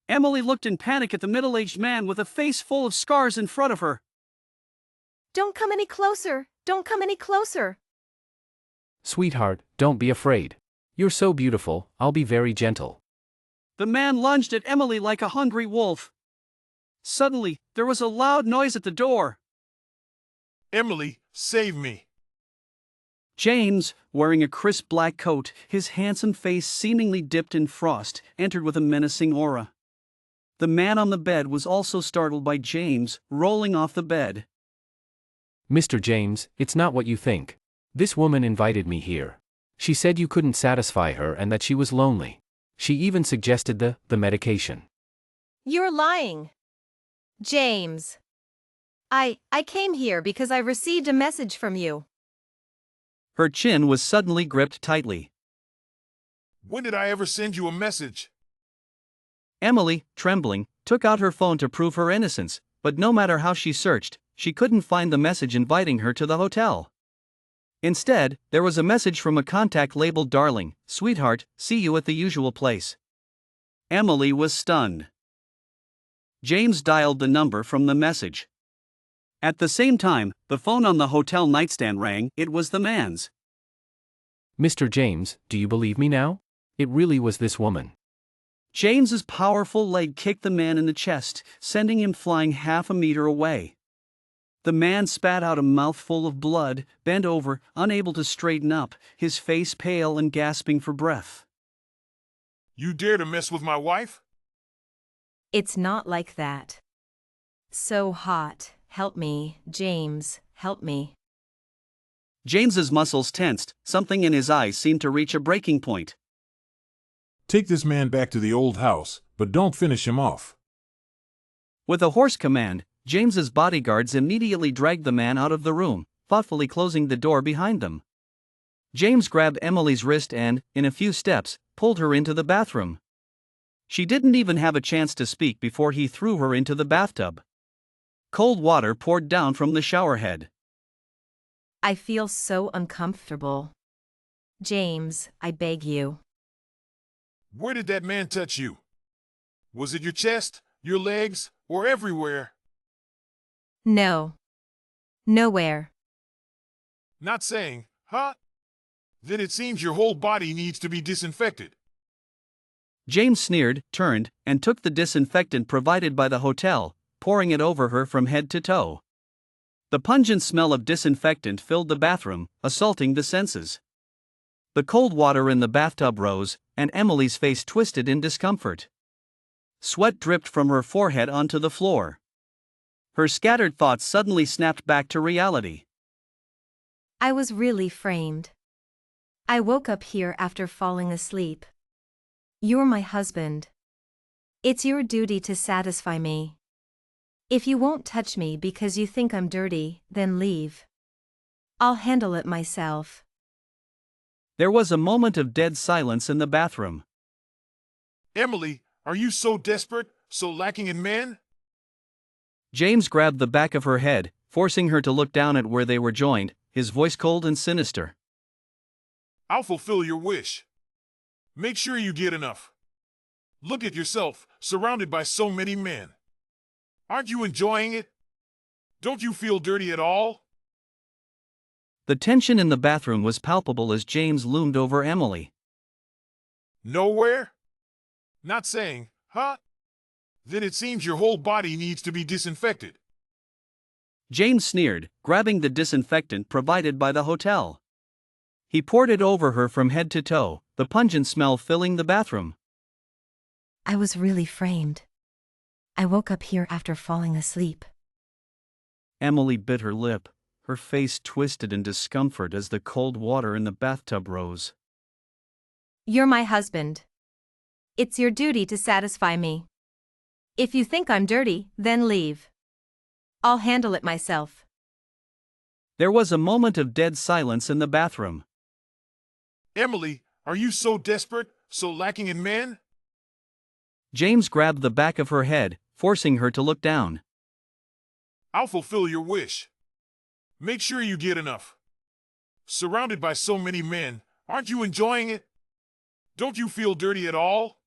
Emily looked in panic at the middle-aged man with a face full of scars in front of her. Don't come any closer! Don't come any closer! Sweetheart, don't be afraid. You're so beautiful, I'll be very gentle. The man lunged at Emily like a hungry wolf. Suddenly, there was a loud noise at the door. Emily, save me. James, wearing a crisp black coat, his handsome face seemingly dipped in frost, entered with a menacing aura. The man on the bed was also startled by James, rolling off the bed. Mr. James, it's not what you think. This woman invited me here. She said you couldn't satisfy her and that she was lonely. She even suggested the medication. You're lying. James. I came here because I received a message from you. Her chin was suddenly gripped tightly. When did I ever send you a message? Emily, trembling, took out her phone to prove her innocence, but no matter how she searched, she couldn't find the message inviting her to the hotel. Instead, there was a message from a contact labeled "Darling, sweetheart, see you at the usual place." Emily was stunned. James dialed the number from the message. At the same time, the phone on the hotel nightstand rang. It was the man's. Mr. James, do you believe me now? It really was this woman. James's powerful leg kicked the man in the chest, sending him flying half a meter away. The man spat out a mouthful of blood, bent over, unable to straighten up, his face pale and gasping for breath. You dare to mess with my wife? It's not like that. So hot. Help me, James, help me. James's muscles tensed, something in his eyes seemed to reach a breaking point. Take this man back to the old house, but don't finish him off. With a hoarse command, James's bodyguards immediately dragged the man out of the room, thoughtfully closing the door behind them. James grabbed Emily's wrist and, in a few steps, pulled her into the bathroom. She didn't even have a chance to speak before he threw her into the bathtub. Cold water poured down from the showerhead. I feel so uncomfortable. James, I beg you. Where did that man touch you? Was it your chest, your legs, or everywhere? No. Nowhere. Not saying, huh? Then it seems your whole body needs to be disinfected. James sneered, turned, and took the disinfectant provided by the hotel, pouring it over her from head to toe. The pungent smell of disinfectant filled the bathroom, assaulting the senses. The cold water in the bathtub rose, and Emily's face twisted in discomfort. Sweat dripped from her forehead onto the floor. Her scattered thoughts suddenly snapped back to reality. I was really framed. I woke up here after falling asleep. You're my husband. It's your duty to satisfy me. If you won't touch me because you think I'm dirty, then leave. I'll handle it myself. There was a moment of dead silence in the bathroom. Emily, are you so desperate, so lacking in men? James grabbed the back of her head, forcing her to look down at where they were joined, his voice cold and sinister. I'll fulfill your wish. Make sure you get enough. Look at yourself, surrounded by so many men. Aren't you enjoying it? Don't you feel dirty at all? The tension in the bathroom was palpable as James loomed over Emily. Nowhere? Not saying, huh? Then it seems your whole body needs to be disinfected. James sneered, grabbing the disinfectant provided by the hotel. He poured it over her from head to toe, the pungent smell filling the bathroom. I was really framed. I woke up here after falling asleep. Emily bit her lip, her face twisted in discomfort as the cold water in the bathtub rose. You're my husband. It's your duty to satisfy me. If you think I'm dirty, then leave. I'll handle it myself. There was a moment of dead silence in the bathroom. Emily, are you so desperate, so lacking in men? James grabbed the back of her head, forcing her to look down. I'll fulfill your wish. Make sure you get enough. Surrounded by so many men, aren't you enjoying it? Don't you feel dirty at all?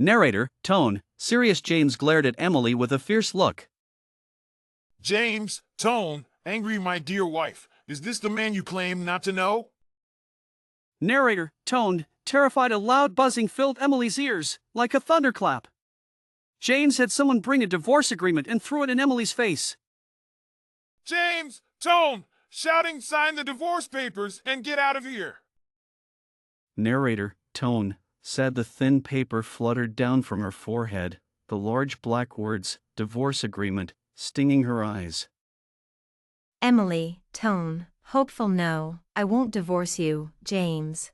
Narrator, tone, serious. James glared at Emily with a fierce look. James, tone, angry. My dear wife, is this the man you claim not to know? Narrator, tone, terrified. A loud buzzing filled Emily's ears, like a thunderclap. James had someone bring a divorce agreement and threw it in Emily's face. James, tone, shouting, sign the divorce papers and get out of here. Narrator, tone, sad. The thin paper fluttered down from her forehead, the large black words, divorce agreement, stinging her eyes. Emily, tone, hopeful. No, I won't divorce you, James.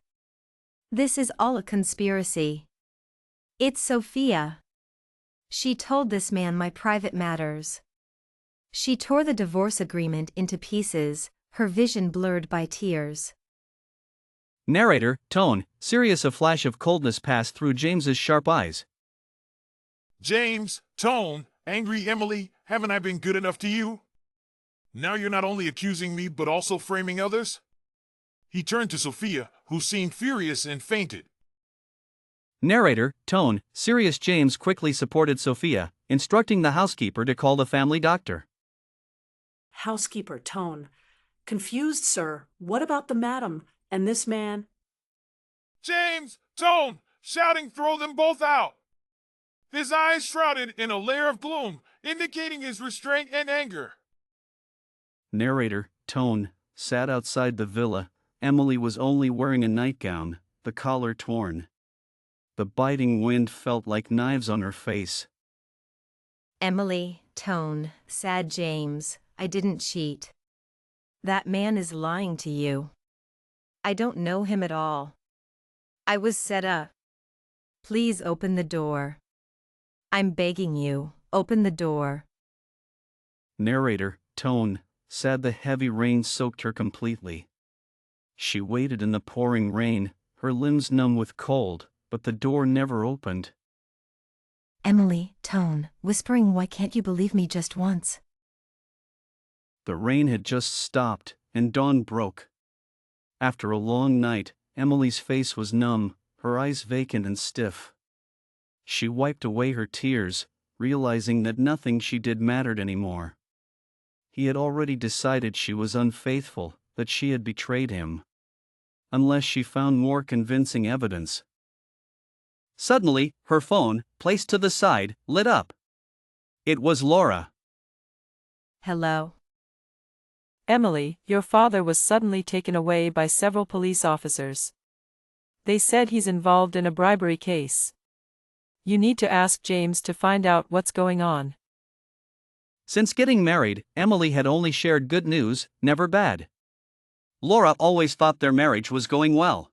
This is all a conspiracy. It's Sophia. She told this man my private matters. She tore the divorce agreement into pieces, her vision blurred by tears. Narrator, tone, serious. A flash of coldness passed through James's sharp eyes. James, tone, angry. Emily, haven't I been good enough to you? Now you're not only accusing me but also framing others? He turned to Sophia, who seemed furious and fainted. Narrator, tone, serious. James quickly supported Sophia, instructing the housekeeper to call the family doctor. Housekeeper, tone, confused, sir. What about the madam and this man? James, tone, shouting, throw them both out. His eyes shrouded in a layer of gloom, indicating his restraint and anger. Narrator, tone, sat outside the villa. Emily was only wearing a nightgown, the collar torn. The biting wind felt like knives on her face. Emily, tone, sad. James, I didn't cheat. That man is lying to you. I don't know him at all. I was set up. Please open the door. I'm begging you, open the door. Narrator, tone, sad. The heavy rain soaked her completely. She waited in the pouring rain, her limbs numb with cold, but the door never opened. Emily, tone, whispering, why can't you believe me just once? The rain had just stopped, and dawn broke. After a long night, Emily's face was numb, her eyes vacant and stiff. She wiped away her tears, realizing that nothing she did mattered anymore. He had already decided she was unfaithful, that she had betrayed him. Unless she found more convincing evidence. Suddenly, her phone, placed to the side, lit up. It was Laura. Hello. Emily, your father was suddenly taken away by several police officers. They said he's involved in a bribery case. You need to ask James to find out what's going on. Since getting married, Emily had only shared good news, never bad. Laura always thought their marriage was going well.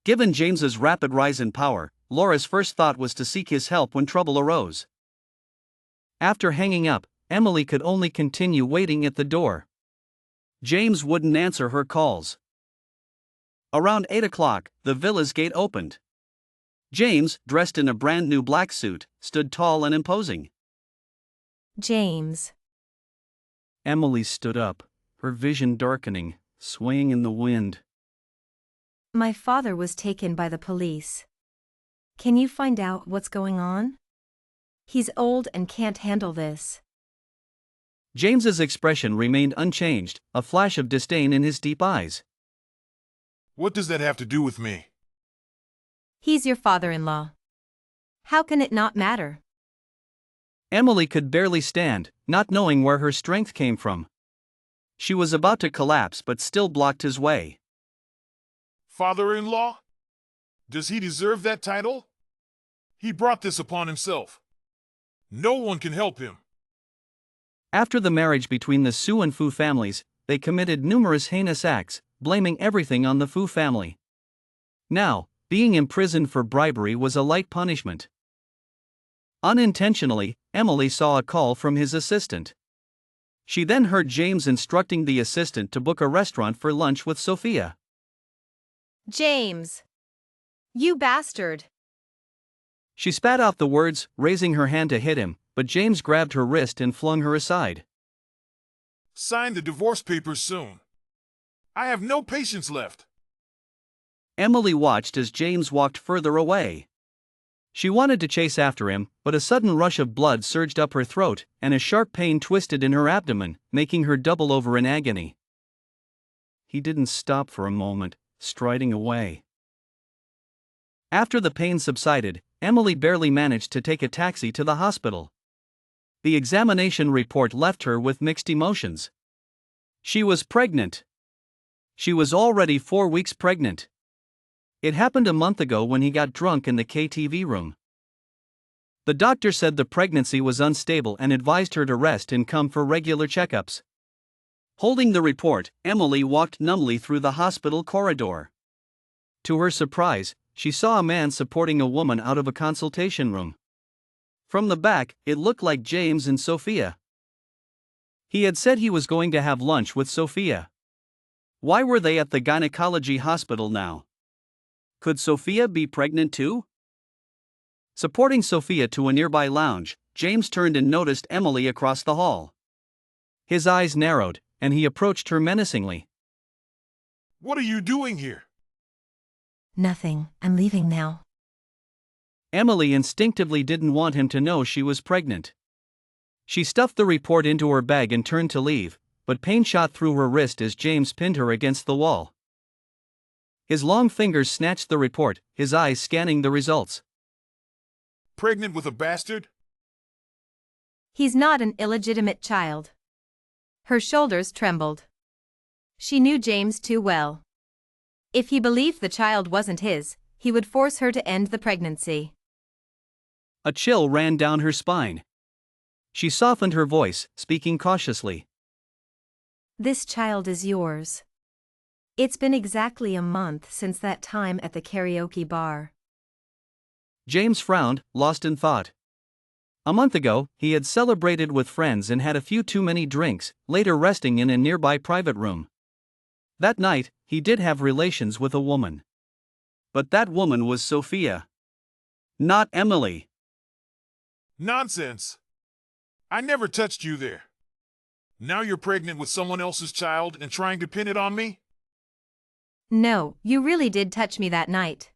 Given James's rapid rise in power, Laura's first thought was to seek his help when trouble arose. After hanging up, Emily could only continue waiting at the door. James wouldn't answer her calls. Around 8 o'clock, the villa's gate opened. James, dressed in a brand new black suit, stood tall and imposing. James. Emily stood up, her vision darkening, swaying in the wind. My father was taken by the police. Can you find out what's going on? He's old and can't handle this. James's expression remained unchanged, a flash of disdain in his deep eyes. What does that have to do with me? He's your father-in-law. How can it not matter? Emily could barely stand, not knowing where her strength came from. She was about to collapse but still blocked his way. Father-in-law? Does he deserve that title? He brought this upon himself. No one can help him. After the marriage between the Sue and Fu families, they committed numerous heinous acts, blaming everything on the Fu family. Now, being imprisoned for bribery was a light punishment. Unintentionally, Emily saw a call from his assistant. She then heard James instructing the assistant to book a restaurant for lunch with Sophia. James! You bastard! She spat out the words, raising her hand to hit him, but James grabbed her wrist and flung her aside. Sign the divorce papers soon. I have no patience left. Emily watched as James walked further away. She wanted to chase after him, but a sudden rush of blood surged up her throat, and a sharp pain twisted in her abdomen, making her double over in agony. He didn't stop for a moment, striding away. After the pain subsided, Emily barely managed to take a taxi to the hospital. The examination report left her with mixed emotions. She was pregnant. She was already 4 weeks pregnant. It happened a month ago when he got drunk in the KTV room. The doctor said the pregnancy was unstable and advised her to rest and come for regular checkups. Holding the report, Emily walked numbly through the hospital corridor. To her surprise, she saw a man supporting a woman out of a consultation room. From the back, it looked like James and Sophia. He had said he was going to have lunch with Sophia. Why were they at the gynecology hospital now? Could Sophia be pregnant too? Supporting Sophia to a nearby lounge, James turned and noticed Emily across the hall. His eyes narrowed, and he approached her menacingly. What are you doing here? Nothing, I'm leaving now. Emily instinctively didn't want him to know she was pregnant. She stuffed the report into her bag and turned to leave, but pain shot through her wrist as James pinned her against the wall. His long fingers snatched the report, his eyes scanning the results. Pregnant with a bastard? He's not an illegitimate child. Her shoulders trembled. She knew James too well. If he believed the child wasn't his, he would force her to end the pregnancy. A chill ran down her spine. She softened her voice, speaking cautiously. This child is yours. It's been exactly a month since that time at the karaoke bar. James frowned, lost in thought. A month ago, he had celebrated with friends and had a few too many drinks, later resting in a nearby private room. That night, he did have relations with a woman. But that woman was Sophia. Not Emily. Nonsense. I never touched you there. Now you're pregnant with someone else's child and trying to pin it on me? No, you really did touch me that night.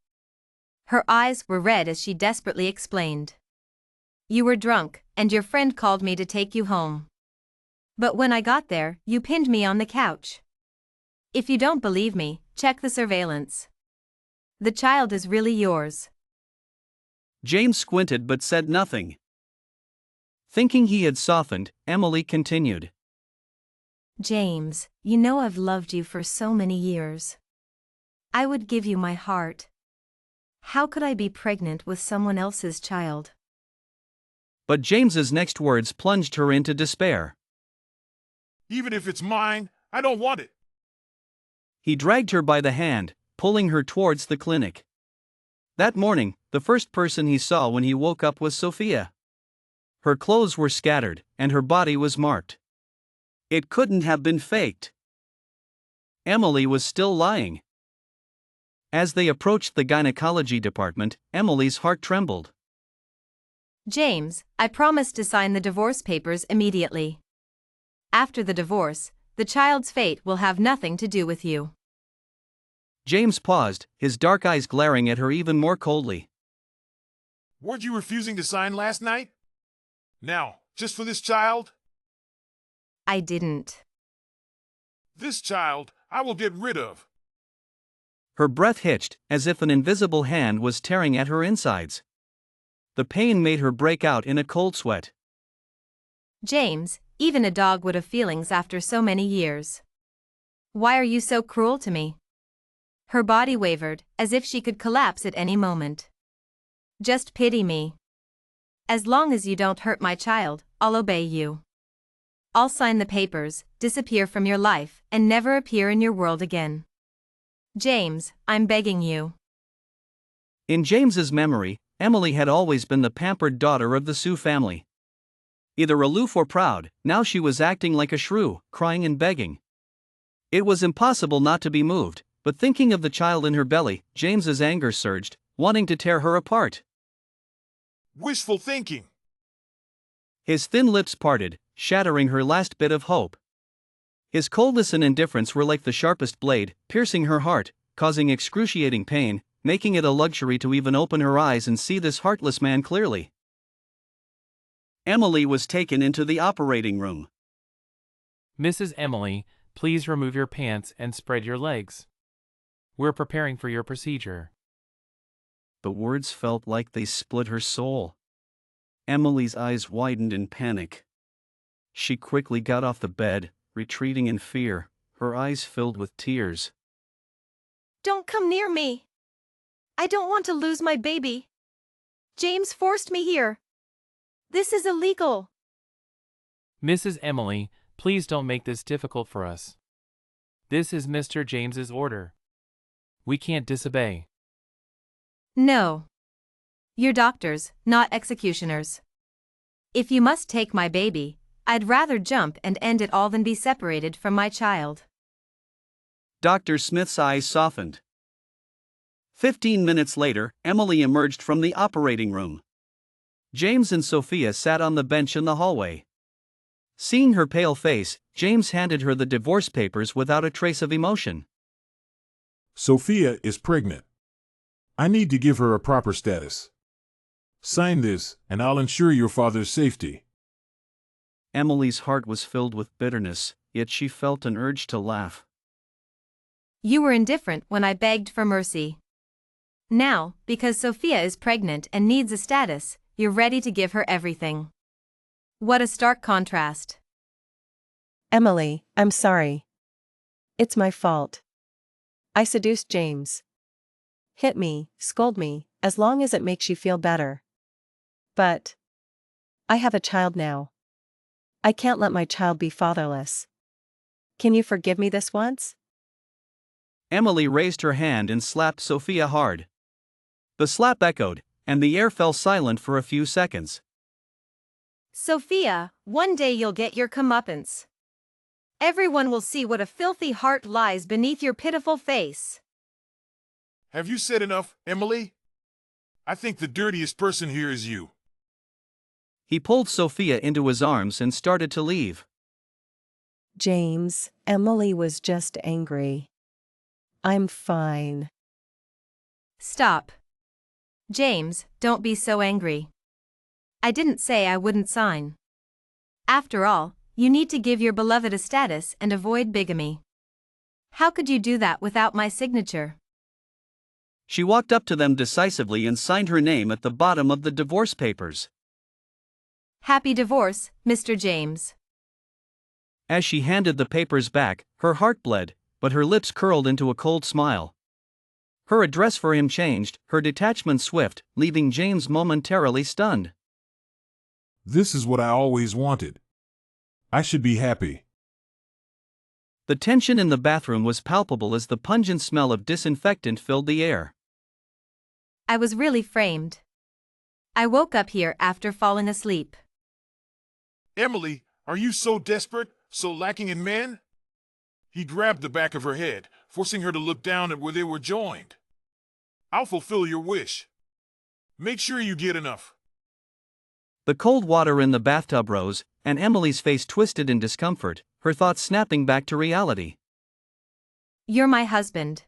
Her eyes were red as she desperately explained. You were drunk, and your friend called me to take you home. But when I got there, you pinned me on the couch. If you don't believe me, check the surveillance. The child is really yours. James squinted but said nothing. Thinking he had softened, Emily continued. James, you know I've loved you for so many years. I would give you my heart. How could I be pregnant with someone else's child? But James's next words plunged her into despair. Even if it's mine, I don't want it. He dragged her by the hand, pulling her towards the clinic. That morning, the first person he saw when he woke up was Sophia. Her clothes were scattered, and her body was marked. It couldn't have been faked. Emily was still lying. As they approached the gynecology department, Emily's heart trembled. James, I promised to sign the divorce papers immediately. After the divorce, the child's fate will have nothing to do with you. James paused, his dark eyes glaring at her even more coldly. Weren't you refusing to sign last night? Now, just for this child? I didn't. This child, I will get rid of. Her breath hitched, as if an invisible hand was tearing at her insides. The pain made her break out in a cold sweat. James, even a dog would have feelings after so many years. Why are you so cruel to me? Her body wavered, as if she could collapse at any moment. Just pity me. As long as you don't hurt my child, I'll obey you. I'll sign the papers, disappear from your life, and never appear in your world again. James, I'm begging you. In James's memory, Emily had always been the pampered daughter of the Sioux family. Either aloof or proud, now she was acting like a shrew, crying and begging. It was impossible not to be moved, but thinking of the child in her belly, James's anger surged, wanting to tear her apart. Wishful thinking. His thin lips parted, shattering her last bit of hope. His coldness and indifference were like the sharpest blade, piercing her heart, causing excruciating pain, making it a luxury to even open her eyes and see this heartless man clearly. Emily was taken into the operating room. Mrs. Emily, please remove your pants and spread your legs. We're preparing for your procedure. The words felt like they split her soul. Emily's eyes widened in panic. She quickly got off the bed, retreating in fear, her eyes filled with tears. Don't come near me. I don't want to lose my baby. James forced me here. This is illegal. Mrs. Emily, please don't make this difficult for us. This is Mr. James's order. We can't disobey. No. You're doctors, not executioners. If you must take my baby, I'd rather jump and end it all than be separated from my child. Dr. Smith's eyes softened. 15 minutes later, Emily emerged from the operating room. James and Sophia sat on the bench in the hallway. Seeing her pale face, James handed her the divorce papers without a trace of emotion. Sophia is pregnant. I need to give her a proper status. Sign this, and I'll ensure your father's safety. Emily's heart was filled with bitterness, yet she felt an urge to laugh. You were indifferent when I begged for mercy. Now, because Sophia is pregnant and needs a status, you're ready to give her everything. What a stark contrast. Emily, I'm sorry. It's my fault. I seduced James. Hit me, scold me, as long as it makes you feel better. But I have a child now. I can't let my child be fatherless. Can you forgive me this once? Emily raised her hand and slapped Sophia hard. The slap echoed, and the air fell silent for a few seconds. Sophia, one day you'll get your comeuppance. Everyone will see what a filthy heart lies beneath your pitiful face. Have you said enough, Emily? I think the dirtiest person here is you. He pulled Sophia into his arms and started to leave. James, Emily was just angry. I'm fine. Stop. James, don't be so angry. I didn't say I wouldn't sign. After all, you need to give your beloved a status and avoid bigamy. How could you do that without my signature? She walked up to them decisively and signed her name at the bottom of the divorce papers. Happy divorce, Mr. James. As she handed the papers back, her heart bled, but her lips curled into a cold smile. Her address for him changed, her detachment swift, leaving James momentarily stunned. This is what I always wanted. I should be happy. The tension in the bathroom was palpable as the pungent smell of disinfectant filled the air. I was really framed. I woke up here after falling asleep. Emily, are you so desperate, so lacking in men? He grabbed the back of her head, forcing her to look down at where they were joined. I'll fulfill your wish. Make sure you get enough. The cold water in the bathtub rose, and Emily's face twisted in discomfort, her thoughts snapping back to reality. You're my husband.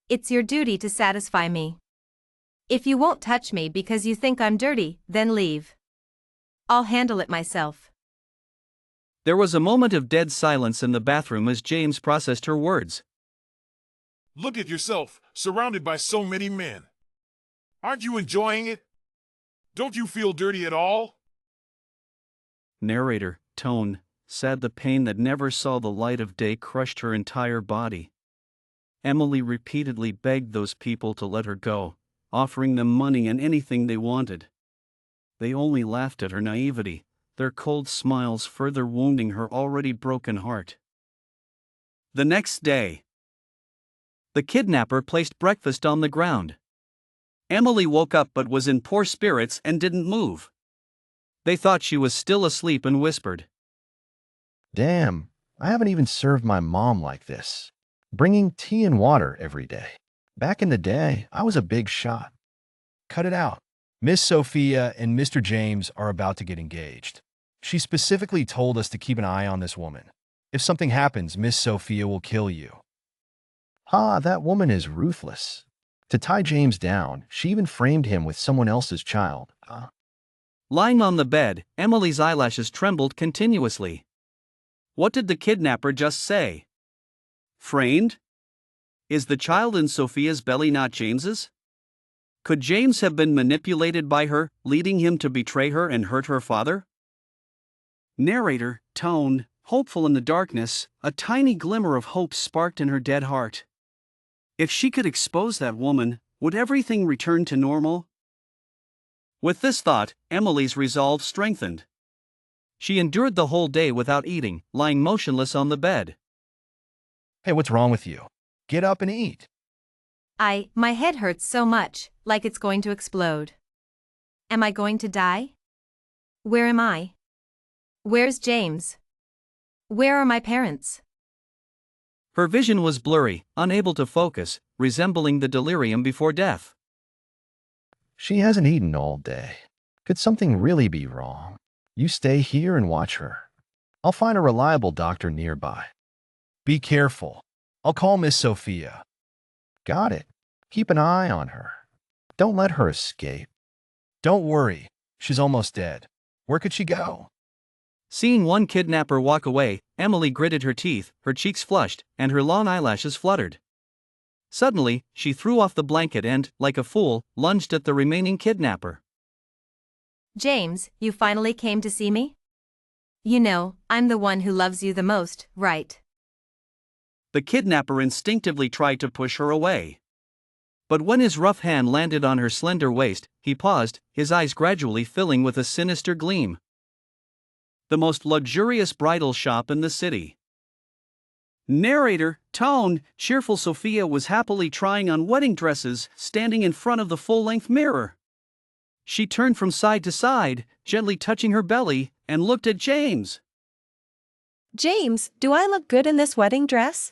It's your duty to satisfy me. If you won't touch me because you think I'm dirty, then leave. I'll handle it myself. There was a moment of dead silence in the bathroom as James processed her words. Look at yourself, surrounded by so many men. Aren't you enjoying it? Don't you feel dirty at all? Narrator, tone, said the pain that never saw the light of day crushed her entire body. Emily repeatedly begged those people to let her go, offering them money and anything they wanted. They only laughed at her naivety, their cold smiles further wounding her already broken heart. The next day, the kidnapper placed breakfast on the ground. Emily woke up but was in poor spirits and didn't move. They thought she was still asleep and whispered, Damn, I haven't even served my mom like this. Bringing tea and water every day. Back in the day, I was a big shot. Cut it out. Miss Sophia and Mr. James are about to get engaged. She specifically told us to keep an eye on this woman. If something happens, Miss Sophia will kill you. Ah, that woman is ruthless. To tie James down, she even framed him with someone else's child. Lying on the bed, Emily's eyelashes trembled continuously. What did the kidnapper just say? Framed? Is the child in Sophia's belly not James's? Could James have been manipulated by her, leading him to betray her and hurt her father? Narrator, tone, hopeful in the darkness, a tiny glimmer of hope sparked in her dead heart. If she could expose that woman, would everything return to normal? With this thought, Emily's resolve strengthened. She endured the whole day without eating, lying motionless on the bed. Hey, what's wrong with you? Get up and eat. My head hurts so much, like it's going to explode. Am I going to die? Where am I? Where's James? Where are my parents? Her vision was blurry, unable to focus, resembling the delirium before death. She hasn't eaten all day. Could something really be wrong? You stay here and watch her. I'll find a reliable doctor nearby. Be careful. I'll call Miss Sophia. Got it. Keep an eye on her. Don't let her escape. Don't worry. She's almost dead. Where could she go? Seeing one kidnapper walk away, Emily gritted her teeth, her cheeks flushed, and her long eyelashes fluttered. Suddenly, she threw off the blanket and, like a fool, lunged at the remaining kidnapper. James, you finally came to see me? You know, I'm the one who loves you the most, right? The kidnapper instinctively tried to push her away. But when his rough hand landed on her slender waist, he paused, his eyes gradually filling with a sinister gleam. The most luxurious bridal shop in the city. Narrator, tone, cheerful Sophia was happily trying on wedding dresses, standing in front of the full-length mirror. She turned from side to side, gently touching her belly, and looked at James. James, do I look good in this wedding dress?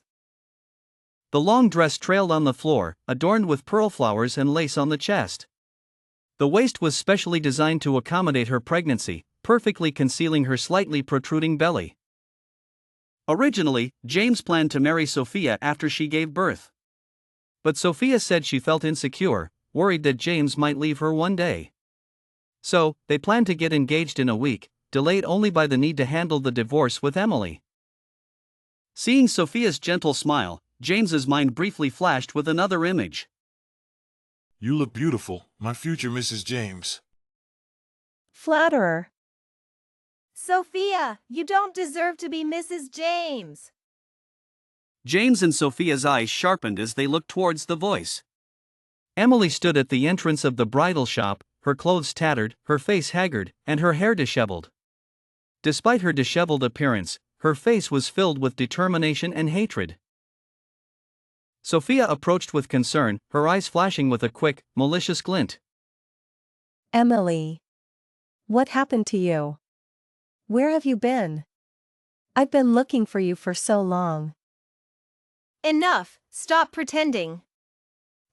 The long dress trailed on the floor, adorned with pearl flowers and lace on the chest. The waist was specially designed to accommodate her pregnancy, perfectly concealing her slightly protruding belly. Originally, James planned to marry Sophia after she gave birth. But Sophia said she felt insecure, worried that James might leave her one day. So, they planned to get engaged in a week, delayed only by the need to handle the divorce with Emily. Seeing Sophia's gentle smile, James's mind briefly flashed with another image. You look beautiful, my future Mrs. James. Flatterer. Sophia, you don't deserve to be Mrs. James. James and Sophia's eyes sharpened as they looked towards the voice. Emily stood at the entrance of the bridal shop, her clothes tattered, her face haggard, and her hair disheveled. Despite her disheveled appearance, her face was filled with determination and hatred. Sophia approached with concern, her eyes flashing with a quick, malicious glint. Emily. What happened to you? Where have you been? I've been looking for you for so long. Enough, stop pretending.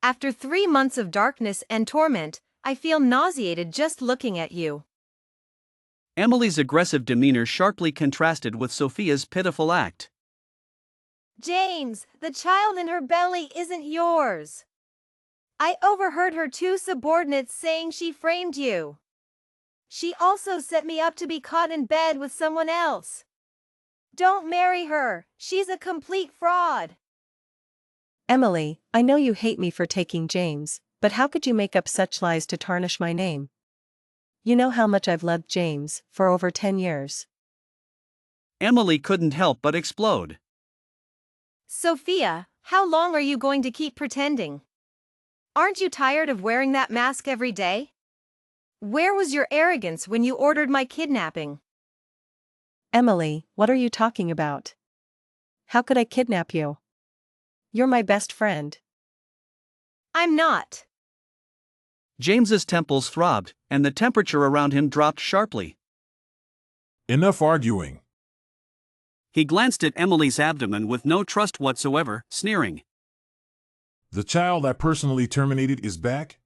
After 3 months of darkness and torment, I feel nauseated just looking at you. Emily's aggressive demeanor sharply contrasted with Sophia's pitiful act. James, the child in her belly isn't yours. I overheard her 2 subordinates saying she framed you. She also set me up to be caught in bed with someone else. Don't marry her, she's a complete fraud. Emily, I know you hate me for taking James, but how could you make up such lies to tarnish my name? You know how much I've loved James, for over 10 years. Emily couldn't help but explode. Sophia, how long are you going to keep pretending? Aren't you tired of wearing that mask every day? Where was your arrogance when you ordered my kidnapping? Emily, what are you talking about? How could I kidnap you? You're my best friend. I'm not. James's temples throbbed, and the temperature around him dropped sharply. Enough arguing. He glanced at Emily's abdomen with no trust whatsoever, sneering. The child I personally terminated is back?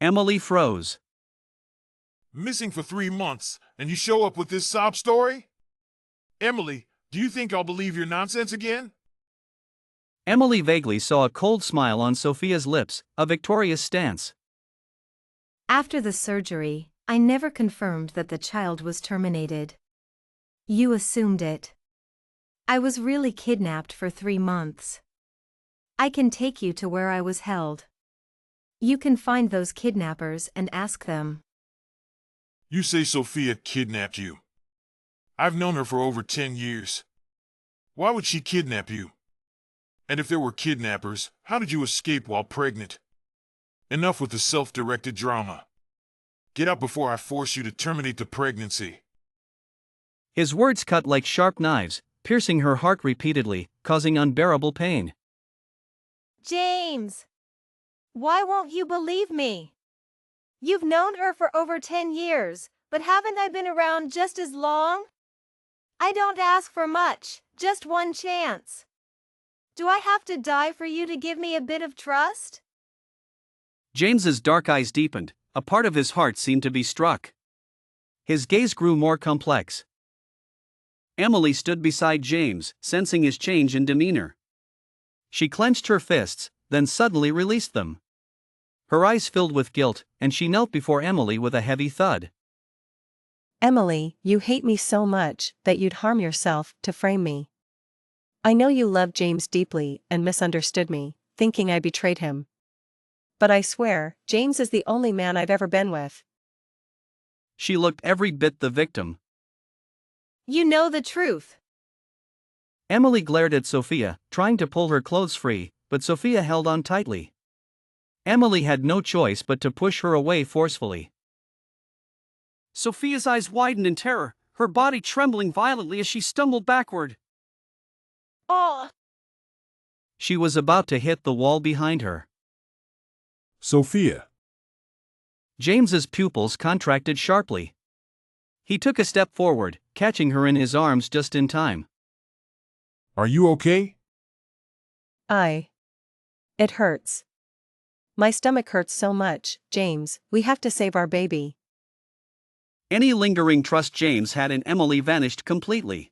Emily froze. Missing for 3 months, and you show up with this sob story? Emily, do you think I'll believe your nonsense again? Emily vaguely saw a cold smile on Sophia's lips, a victorious stance. After the surgery, I never confirmed that the child was terminated. You assumed it. I was really kidnapped for 3 months. I can take you to where I was held. You can find those kidnappers and ask them. You say Sophia kidnapped you. I've known her for over 10 years. Why would she kidnap you? And if there were kidnappers, how did you escape while pregnant? Enough with the self-directed drama. Get out before I force you to terminate the pregnancy. His words cut like sharp knives, piercing her heart repeatedly, causing unbearable pain. James! Why won't you believe me? You've known her for over 10 years, but haven't I been around just as long? I don't ask for much, just one chance. Do I have to die for you to give me a bit of trust? James's dark eyes deepened, a part of his heart seemed to be struck. His gaze grew more complex. Emily stood beside James, sensing his change in demeanor. She clenched her fists, then suddenly released them. Her eyes filled with guilt, and she knelt before Emily with a heavy thud. Emily, you hate me so much that you'd harm yourself to frame me. I know you loved James deeply and misunderstood me, thinking I betrayed him. But I swear, James is the only man I've ever been with. She looked every bit the victim. You know the truth. Emily glared at Sophia, trying to pull her clothes free, but Sophia held on tightly. Emily had no choice but to push her away forcefully. Sophia's eyes widened in terror, her body trembling violently as she stumbled backward. Oh! She was about to hit the wall behind her. Sophia. James's pupils contracted sharply. He took a step forward, catching her in his arms just in time. Are you okay? It hurts. My stomach hurts so much, James, we have to save our baby. Any lingering trust James had in Emily vanished completely.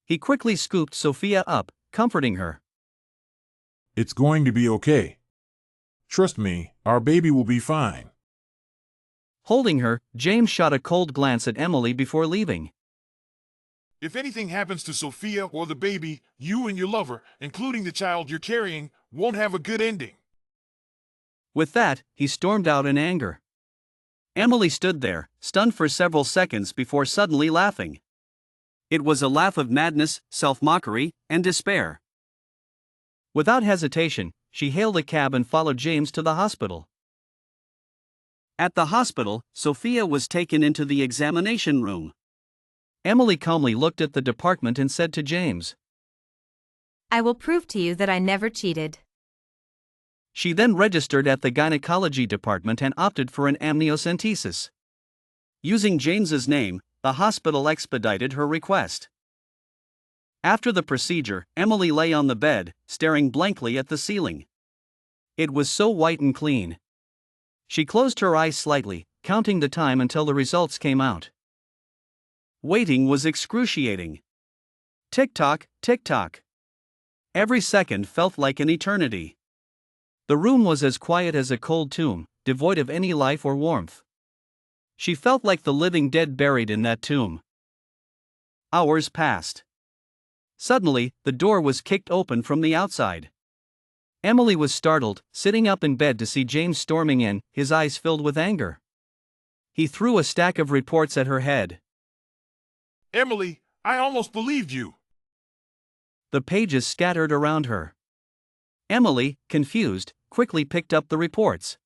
He quickly scooped Sophia up, comforting her. It's going to be okay. Trust me, our baby will be fine. Holding her, James shot a cold glance at Emily before leaving. If anything happens to Sophia or the baby, you and your lover, including the child you're carrying, won't have a good ending. With that, he stormed out in anger. Emily stood there, stunned for several seconds before suddenly laughing. It was a laugh of madness, self-mockery, and despair. Without hesitation, she hailed a cab and followed James to the hospital. At the hospital, Sophia was taken into the examination room. Emily calmly looked at the department and said to James, I will prove to you that I never cheated. She then registered at the gynecology department and opted for an amniocentesis. Using James's name, the hospital expedited her request. After the procedure, Emily lay on the bed, staring blankly at the ceiling. It was so white and clean. She closed her eyes slightly, counting the time until the results came out. Waiting was excruciating. Tick-tock, tick-tock. Every second felt like an eternity. The room was as quiet as a cold tomb, devoid of any life or warmth. She felt like the living dead buried in that tomb. Hours passed. Suddenly, the door was kicked open from the outside. Emily was startled, sitting up in bed to see James storming in, his eyes filled with anger. He threw a stack of reports at her head. Emily, I almost believed you. The pages scattered around her. Emily, confused, quickly picked up the reports.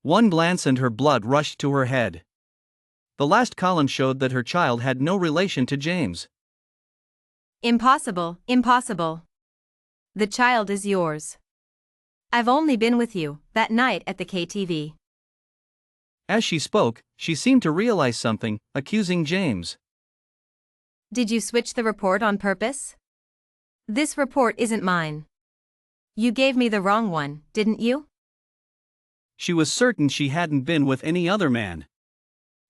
One glance and her blood rushed to her head. The last column showed that her child had no relation to James. Impossible, impossible. The child is yours. I've only been with you that night at the KTV. As she spoke, she seemed to realize something, accusing James. Did you switch the report on purpose? This report isn't mine. You gave me the wrong one, didn't you? She was certain she hadn't been with any other man.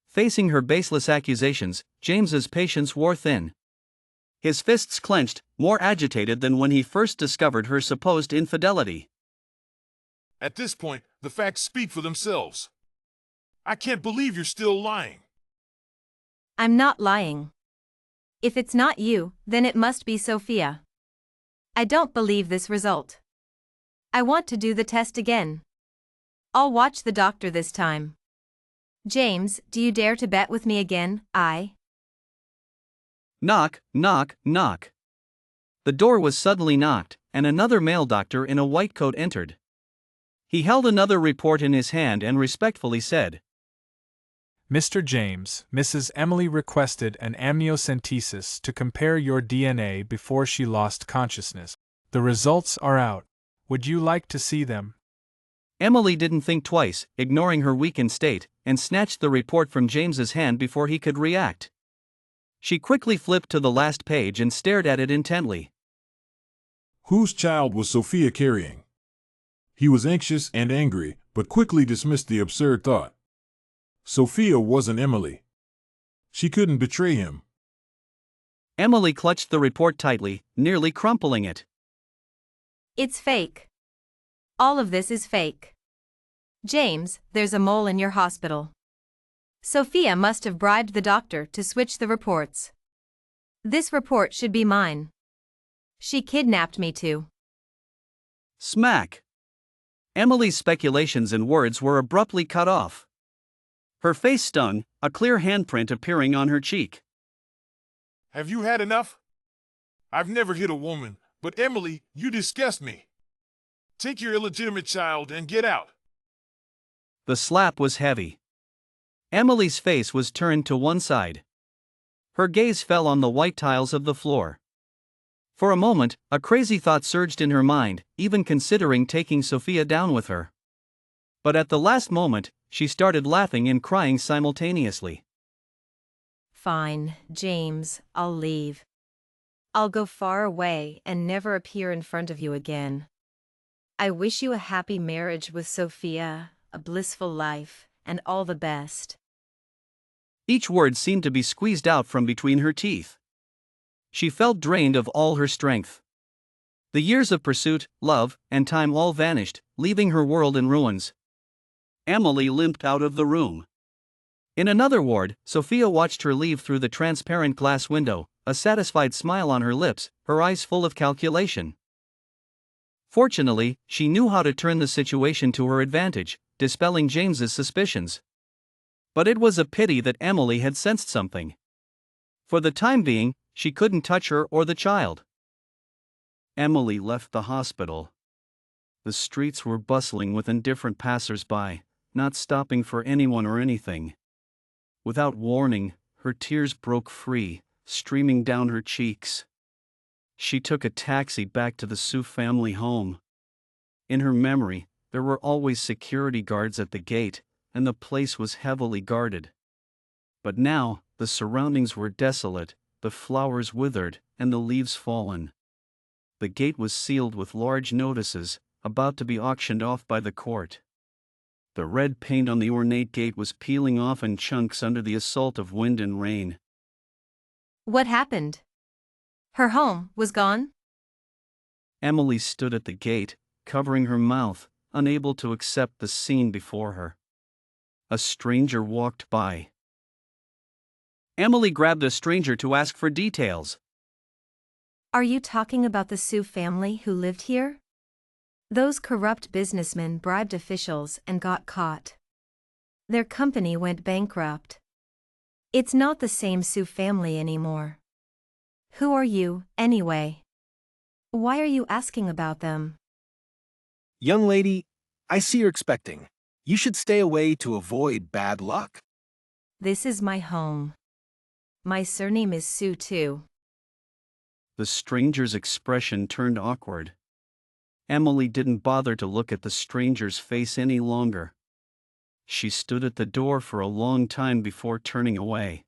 Facing her baseless accusations, James's patience wore thin. his fists clenched, more agitated than when he first discovered her supposed infidelity. At this point, the facts speak for themselves. I can't believe you're still lying. I'm not lying. If it's not you, then it must be Sophia. I don't believe this result. I want to do the test again. I'll watch the doctor this time. James, do you dare to bet with me again? Knock, knock, knock. The door was suddenly knocked, and another male doctor in a white coat entered. He held another report in his hand and respectfully said, Mr. James, Mrs. Emily requested an amniocentesis to compare your DNA before she lost consciousness. The results are out. Would you like to see them? Emily didn't think twice, ignoring her weakened state, and snatched the report from James's hand before he could react. She quickly flipped to the last page and stared at it intently. Whose child was Sophia carrying? He was anxious and angry, but quickly dismissed the absurd thought. Sophia wasn't Emily. She couldn't betray him. Emily clutched the report tightly, nearly crumpling it. It's fake. All of this is fake. James, there's a mole in your hospital. Sophia must have bribed the doctor to switch the reports. This report should be mine. She kidnapped me too. Smack! Emily's speculations and words were abruptly cut off. Her face stung, a clear handprint appearing on her cheek. Have you had enough? I've never hit a woman, but Emily, you disgust me. Take your illegitimate child and get out. The slap was heavy. Emily's face was turned to one side. Her gaze fell on the white tiles of the floor. For a moment, a crazy thought surged in her mind, even considering taking Sophia down with her. But at the last moment, she started laughing and crying simultaneously. Fine, James, I'll leave. I'll go far away and never appear in front of you again. I wish you a happy marriage with Sophia, a blissful life, and all the best. Each word seemed to be squeezed out from between her teeth. She felt drained of all her strength. The years of pursuit, love, and time all vanished, leaving her world in ruins. Emily limped out of the room. In another ward, Sophia watched her leave through the transparent glass window, a satisfied smile on her lips, her eyes full of calculation. Fortunately, she knew how to turn the situation to her advantage, dispelling James's suspicions. But it was a pity that Emily had sensed something. For the time being, she couldn't touch her or the child. Emily left the hospital. The streets were bustling with indifferent passers-by, not stopping for anyone or anything. Without warning, her tears broke free, streaming down her cheeks. She took a taxi back to the Sioux family home. In her memory, there were always security guards at the gate, and the place was heavily guarded. But now, the surroundings were desolate, the flowers withered, and the leaves fallen. The gate was sealed with large notices, about to be auctioned off by the court. The red paint on the ornate gate was peeling off in chunks under the assault of wind and rain. What happened? Her home was gone? Emily stood at the gate, covering her mouth, unable to accept the scene before her. A stranger walked by. Emily grabbed the stranger to ask for details. Are you talking about the Sioux family who lived here? Those corrupt businessmen bribed officials and got caught. Their company went bankrupt. It's not the same Sioux family anymore. Who are you, anyway? Why are you asking about them? Young lady, I see you're expecting. You should stay away to avoid bad luck. This is my home. My surname is Sue too. The stranger's expression turned awkward. Emily didn't bother to look at the stranger's face any longer. She stood at the door for a long time before turning away.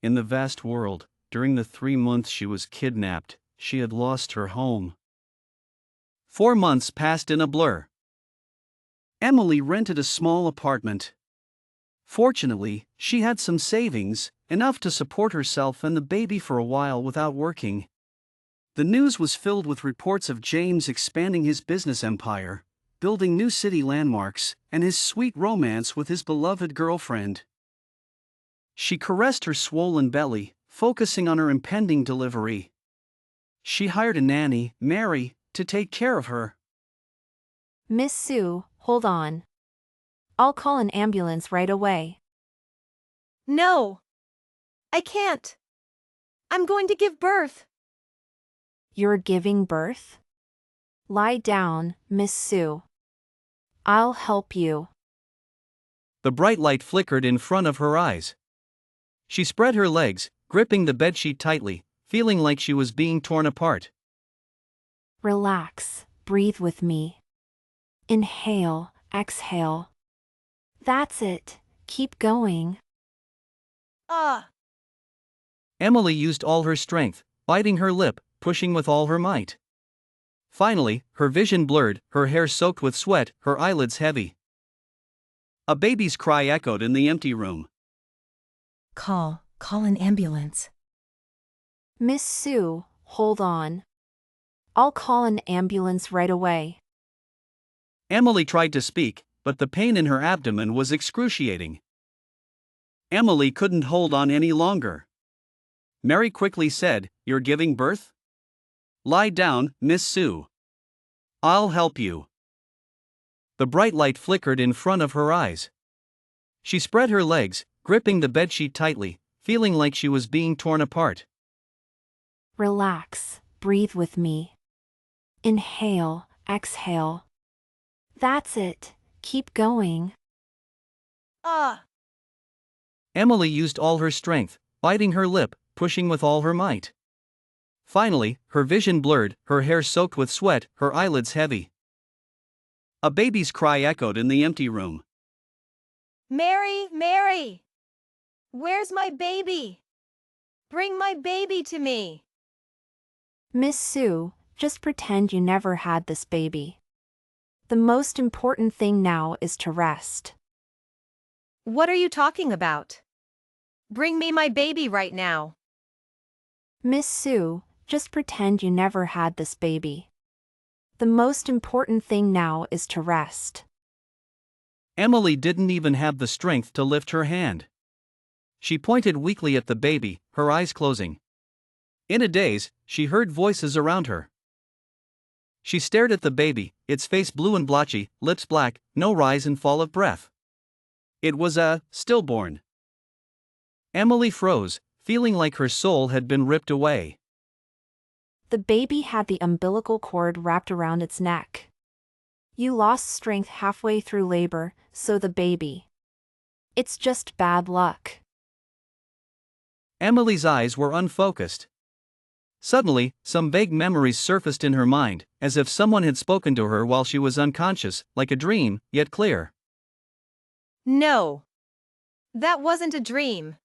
In the vast world, during the 3 months she was kidnapped, she had lost her home. 4 months passed in a blur. Emily rented a small apartment. Fortunately, she had some savings, enough to support herself and the baby for a while without working. The news was filled with reports of James expanding his business empire, building new city landmarks, and his sweet romance with his beloved girlfriend. She caressed her swollen belly, focusing on her impending delivery. She hired a nanny, Mary, to take care of her. Miss Sue, hold on. I'll call an ambulance right away. No! I can't! I'm going to give birth! You're giving birth? Lie down, Miss Sue. I'll help you. The bright light flickered in front of her eyes. She spread her legs, gripping the bedsheet tightly, feeling like she was being torn apart. Relax, breathe with me. Inhale, exhale. That's it, keep going. Emily used all her strength, biting her lip, pushing with all her might. Finally, her vision blurred, her hair soaked with sweat, her eyelids heavy. A baby's cry echoed in the empty room. Call an ambulance. Miss Sue, hold on. I'll call an ambulance right away. Emily tried to speak, but the pain in her abdomen was excruciating. Emily couldn't hold on any longer. Mary quickly said, "You're giving birth? Lie down, Miss Sue. I'll help you." The bright light flickered in front of her eyes. She spread her legs, gripping the bedsheet tightly, feeling like she was being torn apart. Relax, breathe with me. Inhale, exhale. That's it, keep going. Emily used all her strength, biting her lip, pushing with all her might. Finally, her vision blurred, her hair soaked with sweat, her eyelids heavy. A baby's cry echoed in the empty room. Mary, Mary! Where's my baby? Bring my baby to me! Miss Sue, just pretend you never had this baby. The most important thing now is to rest. What are you talking about? Bring me my baby right now. Miss Sue, just pretend you never had this baby. The most important thing now is to rest. Emily didn't even have the strength to lift her hand. She pointed weakly at the baby, her eyes closing. In a daze, she heard voices around her. She stared at the baby, its face blue and blotchy, lips black, no rise and fall of breath. It was a stillborn. Emily froze, feeling like her soul had been ripped away. The baby had the umbilical cord wrapped around its neck. You lost strength halfway through labor, so the baby. It's just bad luck. Emily's eyes were unfocused. Suddenly, some vague memories surfaced in her mind, as if someone had spoken to her while she was unconscious, like a dream, yet clear. No. That wasn't a dream.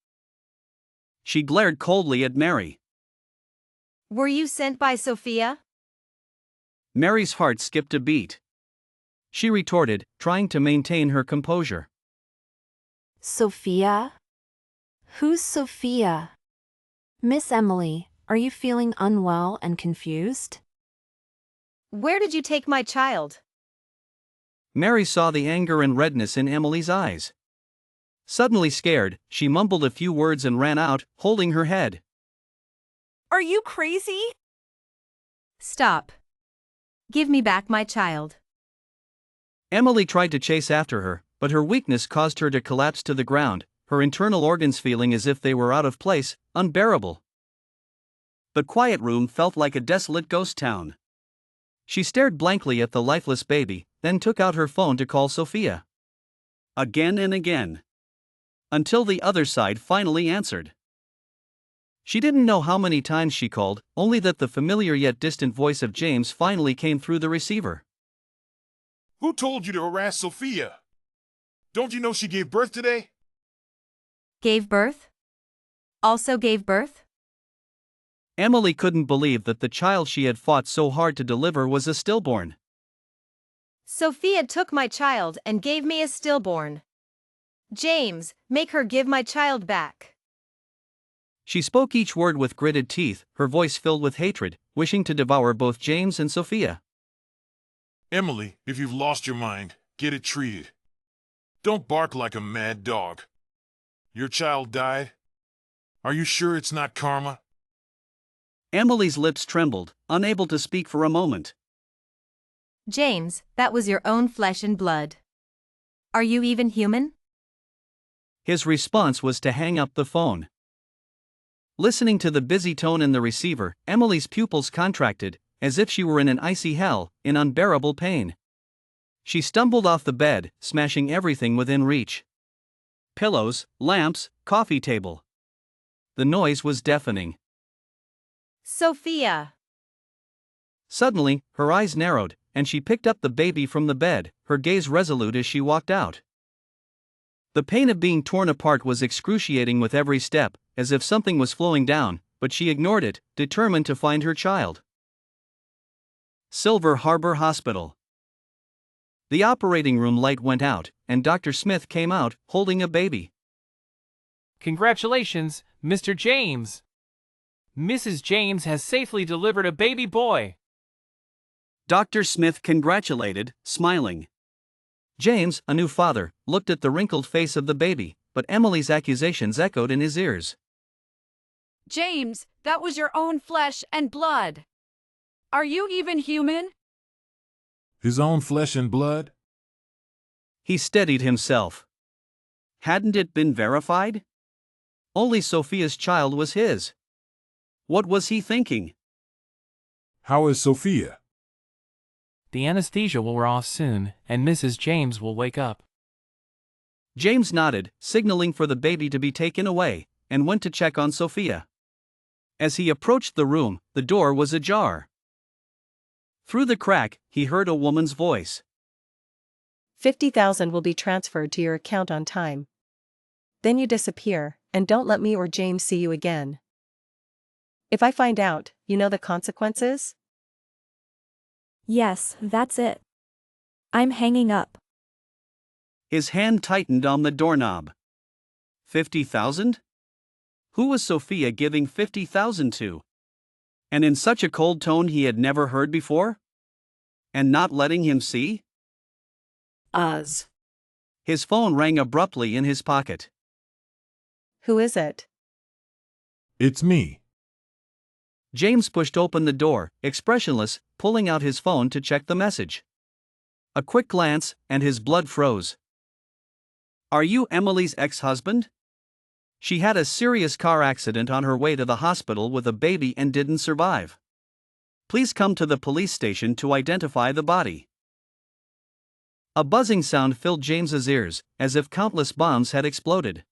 She glared coldly at Mary. Were you sent by Sophia? Mary's heart skipped a beat. She retorted, trying to maintain her composure. Sophia? Who's Sophia? Miss Emily, are you feeling unwell and confused? Where did you take my child? Mary saw the anger and redness in Emily's eyes. Suddenly scared, she mumbled a few words and ran out, holding her head. Are you crazy? Stop. Give me back my child. Emily tried to chase after her, but her weakness caused her to collapse to the ground, her internal organs feeling as if they were out of place, unbearable. The quiet room felt like a desolate ghost town. She stared blankly at the lifeless baby, then took out her phone to call Sophia. Again and again. Until the other side finally answered. She didn't know how many times she called, only that the familiar yet distant voice of James finally came through the receiver. Who told you to harass Sophia? Don't you know she gave birth today? Gave birth? Also gave birth? Emily couldn't believe that the child she had fought so hard to deliver was a stillborn. Sophia took my child and gave me a stillborn. James, make her give my child back. She spoke each word with gritted teeth, her voice filled with hatred, wishing to devour both James and Sophia. Emily, if you've lost your mind, get it treated. Don't bark like a mad dog. Your child died? Are you sure it's not karma? Emily's lips trembled, unable to speak for a moment. James, that was your own flesh and blood. Are you even human? His response was to hang up the phone. Listening to the busy tone in the receiver, Emily's pupils contracted, as if she were in an icy hell, in unbearable pain. She stumbled off the bed, smashing everything within reach. Pillows, lamps, coffee table. The noise was deafening. Sophia! Suddenly, her eyes narrowed, and she picked up the baby from the bed, her gaze resolute as she walked out. The pain of being torn apart was excruciating with every step, as if something was flowing down, but she ignored it, determined to find her child. Silver Harbor Hospital. The operating room light went out, and Dr. Smith came out, holding a baby. Congratulations, Mr. James! Mrs. James has safely delivered a baby boy. Dr. Smith congratulated, smiling. James, a new father, looked at the wrinkled face of the baby, but Emily's accusations echoed in his ears. James, that was your own flesh and blood. Are you even human? His own flesh and blood? He steadied himself. Hadn't it been verified? Only Sophia's child was his. What was he thinking? How is Sophia? The anesthesia will wear off soon, and Mrs. James will wake up. James nodded, signaling for the baby to be taken away, and went to check on Sophia. As he approached the room, the door was ajar. Through the crack, he heard a woman's voice. 50,000 will be transferred to your account on time. Then you disappear, and don't let me or James see you again. If I find out, you know the consequences? Yes, that's it. I'm hanging up. His hand tightened on the doorknob. 50,000? Who was Sophia giving 50,000 to? And in such a cold tone he had never heard before? And not letting him see? Oz. His phone rang abruptly in his pocket. Who is it? It's me. James pushed open the door, expressionless, pulling out his phone to check the message. A quick glance, and his blood froze. Are you Emily's ex-husband? She had a serious car accident on her way to the hospital with a baby and didn't survive. Please come to the police station to identify the body. A buzzing sound filled James's ears, as if countless bombs had exploded.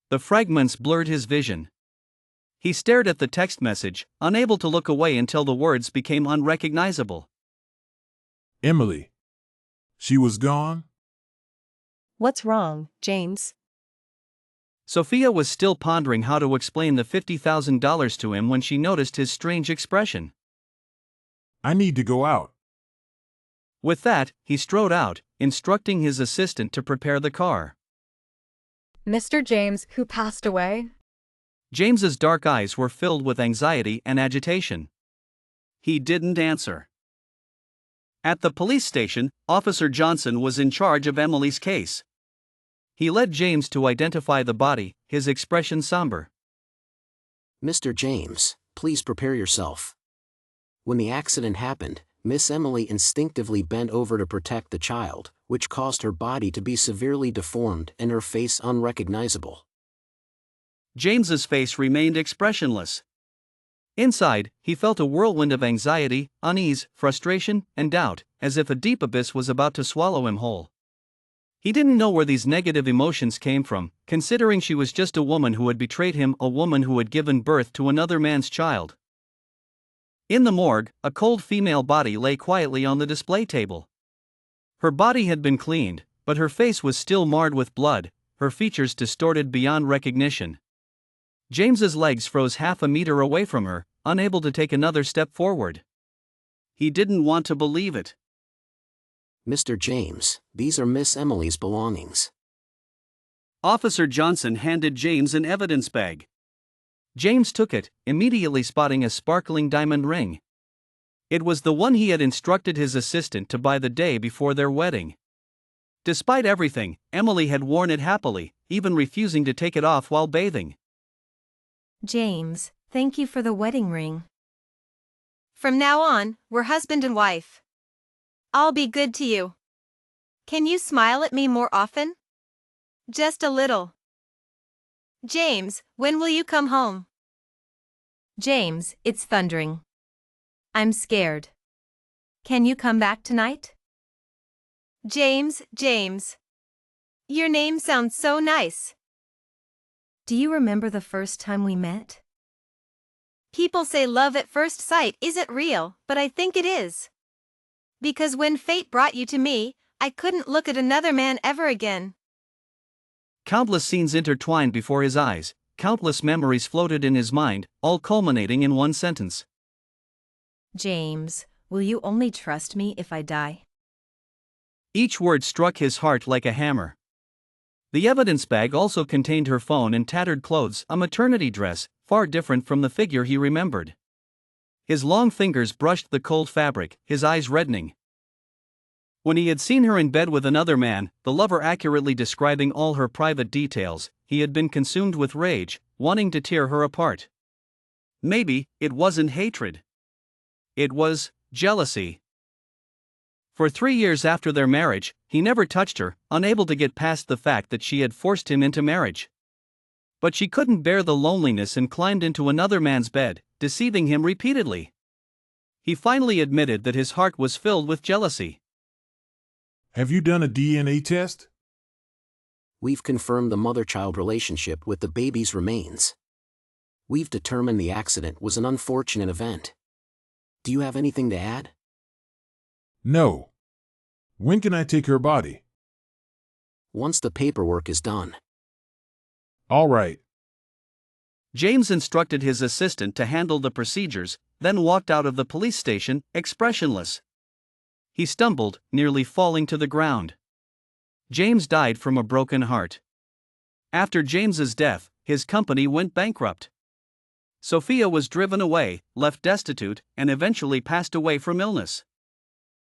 The fragments blurred his vision. He stared at the text message, unable to look away until the words became unrecognizable. Emily. She was gone? What's wrong, James? Sophia was still pondering how to explain the $50,000 to him when she noticed his strange expression. I need to go out. With that, he strode out, instructing his assistant to prepare the car. Mr. James, who passed away? James's dark eyes were filled with anxiety and agitation. He didn't answer. At the police station, Officer Johnson was in charge of Emily's case. He led James to identify the body, his expression somber. Mr. James, please prepare yourself. When the accident happened, Miss Emily instinctively bent over to protect the child, which caused her body to be severely deformed and her face unrecognizable. James's face remained expressionless. Inside, he felt a whirlwind of anxiety, unease, frustration, and doubt, as if a deep abyss was about to swallow him whole. He didn't know where these negative emotions came from, considering she was just a woman who had betrayed him, a woman who had given birth to another man's child. In the morgue, a cold female body lay quietly on the display table. Her body had been cleaned, but her face was still marred with blood, her features distorted beyond recognition. James's legs froze half a meter away from her, unable to take another step forward. He didn't want to believe it. Mr. James, these are Miss Emily's belongings. Officer Johnson handed James an evidence bag. James took it, immediately spotting a sparkling diamond ring. It was the one he had instructed his assistant to buy the day before their wedding. Despite everything, Emily had worn it happily, even refusing to take it off while bathing. James, thank you for the wedding ring. From now on, we're husband and wife. I'll be good to you. Can you smile at me more often? Just a little. James, when will you come home? James, it's thundering. I'm scared. Can you come back tonight? James, James. Your name sounds so nice. Do you remember the first time we met? People say love at first sight isn't real, but I think it is. Because when fate brought you to me, I couldn't look at another man ever again. Countless scenes intertwined before his eyes, countless memories floated in his mind, all culminating in one sentence. James, will you only trust me if I die? Each word struck his heart like a hammer. The evidence bag also contained her phone and tattered clothes, a maternity dress, far different from the figure he remembered. His long fingers brushed the cold fabric, his eyes reddening. When he had seen her in bed with another man, the lover accurately describing all her private details, he had been consumed with rage, wanting to tear her apart. Maybe it wasn't hatred. It was jealousy. For 3 years after their marriage, he never touched her, unable to get past the fact that she had forced him into marriage. But she couldn't bear the loneliness and climbed into another man's bed, deceiving him repeatedly. He finally admitted that his heart was filled with jealousy. Have you done a DNA test? We've confirmed the mother-child relationship with the baby's remains. We've determined the accident was an unfortunate event. Do you have anything to add? No. When can I take her body? Once the paperwork is done. All right. James instructed his assistant to handle the procedures, then walked out of the police station, expressionless. He stumbled, nearly falling to the ground. James died from a broken heart. After James's death, his company went bankrupt. Sophia was driven away, left destitute, and eventually passed away from illness.